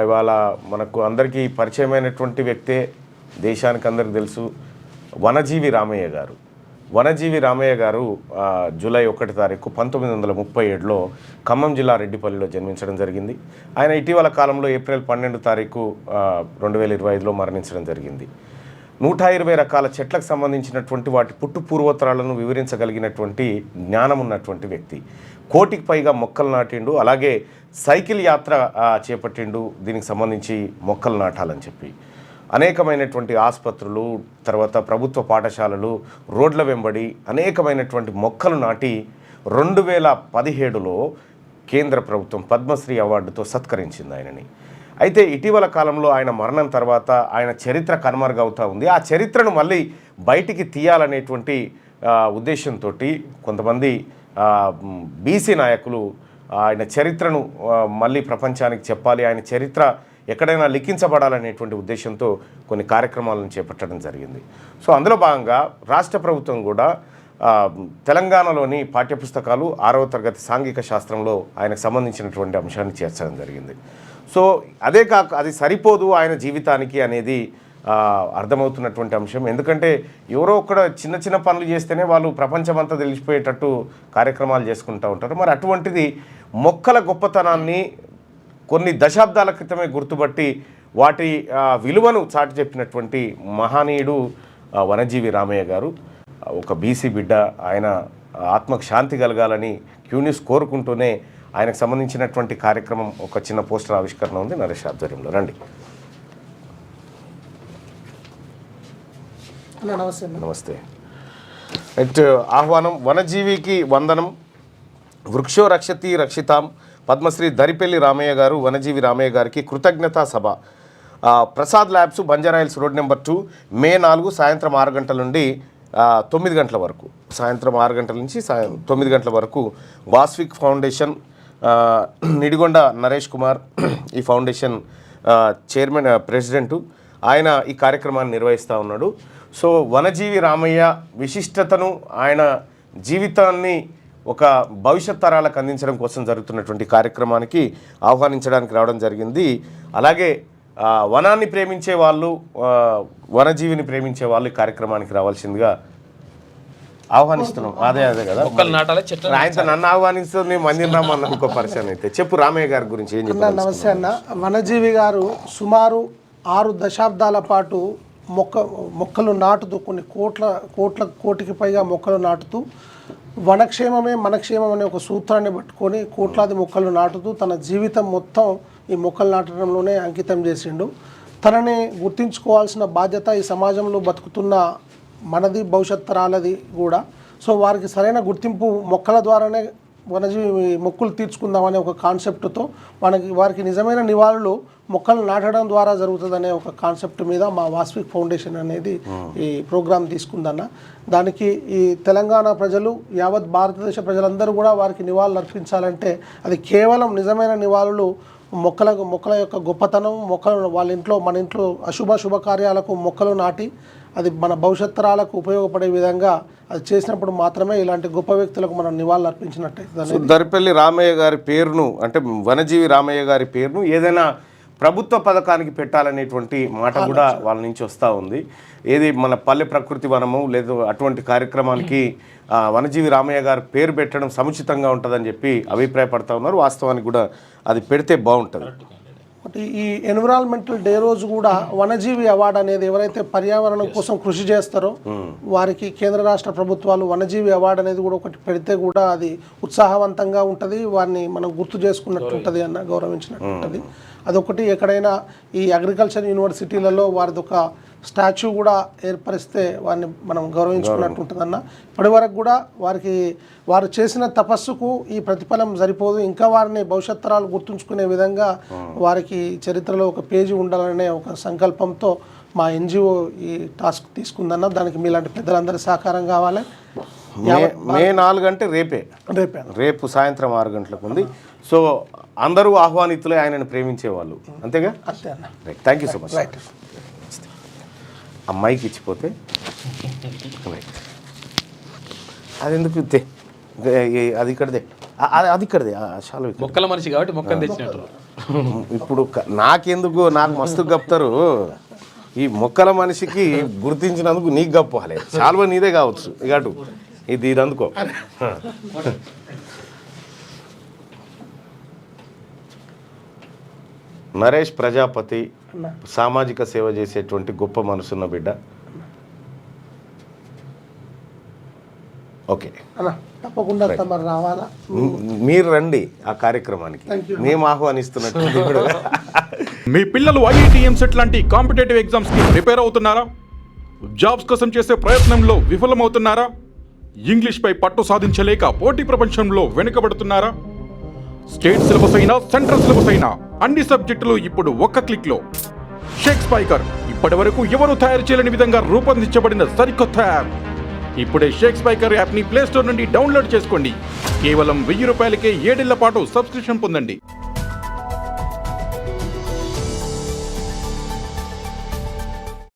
ఇవాళ మనకు అందరికీ పరిచయమైనటువంటి వ్యక్తే, దేశానికి అందరికీ తెలుసు, వనజీవి రామయ్య గారు. వనజీవి రామయ్య గారు జూలై 1 తారీఖు 1937లో ఖమ్మం జిల్లా రెడ్డిపల్లిలో జన్మించడం జరిగింది. ఆయన ఇటీవల కాలంలో ఏప్రిల్ 12 తారీఖు 2025లో మరణించడం జరిగింది. 120 రకాల చెట్లకు సంబంధించినటువంటి వాటి పుట్టు పూర్వోత్తరాలను వివరించగలిగినటువంటి జ్ఞానం ఉన్నటువంటి వ్యక్తి. 1,000కి పైగా మొక్కలు నాటిండు. అలాగే సైకిల్ యాత్ర చేపట్టిండు దీనికి సంబంధించి మొక్కలు నాటాలని చెప్పి. అనేకమైనటువంటి ఆసుపత్రులు, తర్వాత ప్రభుత్వ పాఠశాలలు, రోడ్ల వెంబడి అనేకమైనటువంటి మొక్కలు నాటి 2017లో కేంద్ర ప్రభుత్వం పద్మశ్రీ అవార్డుతో సత్కరించింది ఆయనని. అయితే ఇటీవల కాలంలో ఆయన మరణం తర్వాత ఆయన చరిత్ర కనుమరుగవుతూ ఉంది. ఆ చరిత్రను మళ్ళీ బయటికి తీయాలనేటువంటి ఉద్దేశంతో కొంతమంది బీసీ నాయకులు ఆయన చరిత్రను మళ్ళీ ప్రపంచానికి చెప్పాలి, ఆయన చరిత్ర ఎక్కడైనా లిఖించబడాలనేటువంటి ఉద్దేశంతో కొన్ని కార్యక్రమాలను చేపట్టడం జరిగింది. సో అందులో భాగంగా రాష్ట్ర ప్రభుత్వం కూడా తెలంగాణలోని పాఠ్యపుస్తకాలు 6వ తరగతి సాంఘిక శాస్త్రంలో ఆయనకు సంబంధించినటువంటి అంశాన్ని చేర్చడం జరిగింది. సో అదే కాక అది సరిపోదు ఆయన జీవితానికి అనేది అర్థమవుతున్నటువంటి అంశం. ఎందుకంటే ఎవరో ఒక్కడ చిన్న చిన్న పనులు చేస్తేనే వాళ్ళు ప్రపంచమంతా తెలిసిపోయేటట్టు కార్యక్రమాలు చేసుకుంటూ ఉంటారు. మరి అటువంటిది మొక్కల గొప్పతనాన్ని కొన్ని దశాబ్దాల క్రితమే గుర్తుపట్టి వాటి విలువను చాటి చెప్పినటువంటి మహనీయుడు వనజీవి రామయ్య గారు. ఒక బీసీ బిడ్డ, ఆయన ఆత్మకు శాంతి కలగాలని క్యూన్యూస్ కోరుకుంటూనే ఆయనకు సంబంధించినటువంటి కార్యక్రమం ఒక చిన్న పోస్టర్ ఆవిష్కరణ ఉంది నరేష్ ఆధ్వర్యంలో. రండి. నమస్తే. ఆహ్వానం. వనజీవికి వందనం. వృక్షో రక్షతి రక్షితాం. పద్మశ్రీ దరిపెల్లి రామయ్య గారు, వనజీవి రామయ్య గారికి కృతజ్ఞతా సభ. Prasad labs, Banjara Hills road number 2, మే 4 సాయంత్రం 6 గంటల నుండి 9 గంటల వరకు. సాయంత్రం 6 గంటల నుంచి 9 గంటల వరకు. వాస్విక్ ఫౌండేషన్, నిడిగొండ నరేష్ కుమార్ ఈ ఫౌండేషన్ చైర్మన్, ప్రెసిడెంటు. ఆయన ఈ కార్యక్రమాన్ని నిర్వహిస్తూ ఉన్నాడు. సో వనజీవి రామయ్య విశిష్టతను, ఆయన జీవితాన్ని ఒక భవిష్యత్ తరాలకు అందించడం కోసం జరుగుతున్నటువంటి కార్యక్రమానికి ఆహ్వానించడానికి రావడం జరిగింది. అలాగే వనాన్ని ప్రేమించే వాళ్ళు, వనజీవిని ప్రేమించే వాళ్ళు ఈ కార్యక్రమానికి రావాల్సిందిగా ఆహ్వానిస్తున్నాం. అదే కదా, ఆయన నన్ను ఆహ్వానిస్తూ నేను మందిని రామన్న ఇంకో పరిచయం అయితే చెప్పు. రామయ్య గారి గురించి ఏం చెప్తారు? నమస్తే అన్న. వనజీవి గారు సుమారు 6 దశాబ్దాల పాటు మొక్కలు నాటుతూ కొన్ని కోటికి పైగా మొక్కలు నాటుతూ వనక్షేమమే మనక్షేమం అనే ఒక సూత్రాన్ని పట్టుకొని కోట్లాది మొక్కలు నాటుతూ తన జీవితం మొత్తం ఈ మొక్కలు నాటడంలోనే అంకితం చేసిండు. తనని గుర్తించుకోవాల్సిన బాధ్యత ఈ సమాజంలో బతుకుతున్న మనది, భవిష్యత్ తరాలది కూడా. సో వారికి సరైన గుర్తింపు మొక్కల ద్వారానే వనజీవి మొక్కులు తీర్చుకుందామనే ఒక కాన్సెప్ట్తో వారికి నిజమైన నివాళులు మొక్కలు నాటడం ద్వారా జరుగుతుందనే ఒక కాన్సెప్ట్ మీద మా వాస్విక్ ఫౌండేషన్ అనేది ఈ ప్రోగ్రాం తీసుకుందన్న. దానికి ఈ తెలంగాణ ప్రజలు, యావత్ భారతదేశ ప్రజలందరూ కూడా వారికి నివాళులు అర్పించాలంటే అది కేవలం నిజమైన నివాళులు మొక్కల యొక్క గొప్పతనం, మొక్కలు వాళ్ళ ఇంట్లో, మన ఇంట్లో శుభకార్యాలకు మొక్కలు నాటి అది మన భవిష్యత్ తరాలకు ఉపయోగపడే విధంగా అది చేసినప్పుడు మాత్రమే ఇలాంటి గొప్ప వ్యక్తులకు మనం నివాళులు అర్పించినట్టయితే. దరిపెల్లి రామయ్య గారి పేరును, అంటే వనజీవి రామయ్య గారి పేరును ఏదైనా ప్రభుత్వ పథకానికి పెట్టాలనేటువంటి మాట కూడా వాళ్ళ నుంచి వస్తూ ఉంది. ఏది మన పల్లె ప్రకృతి వనము లేదు అటువంటి కార్యక్రమానికి వనజీవి రామయ్య గారి పేరు పెట్టడం సముచితంగా ఉంటుందని చెప్పి అభిప్రాయపడతా ఉన్నారు. వాస్తవానికి కూడా అది పెడితే బాగుంటుంది. ఈ ఎన్విరాన్మెంటల్ డే రోజు కూడా వనజీవి అవార్డు అనేది ఎవరైతే పర్యావరణం కోసం కృషి చేస్తారో వారికి కేంద్ర రాష్ట్ర ప్రభుత్వాలు వనజీవి అవార్డు అనేది కూడా ఒకటి పెడితే కూడా అది ఉత్సాహవంతంగా ఉంటుంది, వారిని మనం గుర్తు చేసుకున్నట్టు ఉంటుంది అన్న, గౌరవించినట్టు ఉంటుంది. అదొకటి. ఎక్కడైనా ఈ అగ్రికల్చర్ యూనివర్సిటీలలో వారిది ఒక స్టాచ్యూ కూడా ఏర్పరిస్తే వారిని మనం గౌరవించుకున్నట్టు ఉంటుందన్న. ఇప్పటి వరకు కూడా వారు చేసిన తపస్సుకు ఈ ప్రతిఫలం సరిపోదు, ఇంకా వారిని భవిష్యత్ తరాలు గుర్తుంచుకునే విధంగా వారికి చరిత్రలో ఒక పేజీ ఉండాలనే ఒక సంకల్పంతో మా ఎన్జిఓ ఈ టాస్క్ తీసుకుందన్న. దానికి మీలాంటి పెద్దలందరి సహకారం కావాలి. మే 4 అంటే రేపు సాయంత్రం 6 గంటలకు ఉంది. సో అందరూ ఆహ్వానితులే ఆయనను ప్రేమించేవాళ్ళు, అంతేగా? అంతే అన్న. Thank you so much. అమ్మాయికి ఇచ్చిపోతే అది ఎందుకు అది ఇక్కడదే, అది ఇక్కడదే. చాలా మొక్కల మనిషి కాబట్టి మొక్కలు తెచ్చినట్టు. ఇప్పుడు నాకెందుకు నాకు మస్తు గప్తారు ఈ మొక్కల మనిషికి గుర్తించినందుకు నీకు గప్పాలి చాలా నీదే కావచ్చు ఇక అటు ఇది అందుకో నరేష్ ప్రజాపతి సామాజిక సేవ చేసేటువంటి గొప్ప మనసున్న బిడ్డ. ఓకే అన్న తప్పకుండా మరి రావాలా? మీరు రండి ఆ కార్యక్రమానికి, మేము ఆహ్వానిస్తున్నట్టు. మీ పిల్లలు IIT సెట్ లాంటి కాంపిటేటివ్ ఎగ్జామ్స్ కి ప్రిపేర్ అవుతున్నారా? జాబ్స్ కోసం చేసే ప్రయత్నంలో విఫలమవుతున్నారా? ఇంగ్లీష్ పై పట్టు సాధించలేక పోటీ ప్రపంచంలో వెనుకబడుతున్నారా? స్టేట్ సిలబస్ అయినా సెంట్రల్ సిలబస్ అయినా అన్ని సబ్జెక్టులు ఇప్పుడు ఒక్క క్లిక్ లో. షేక్ స్పైకర్ ఇప్పటి వరకు ఎవరు తయారు చేయలేని విధంగా రూపొందించబడిన సరికొత్త యాప్. ఇప్పుడే షేక్ స్పైకర్ యాప్ ని ప్లే స్టోర్ నుండి డౌన్లోడ్ చేసుకోండి. కేవలం 1000 రూపాయలకే 7 ఏళ్ల పాటు సబ్స్క్రిప్షన్ పొందండి.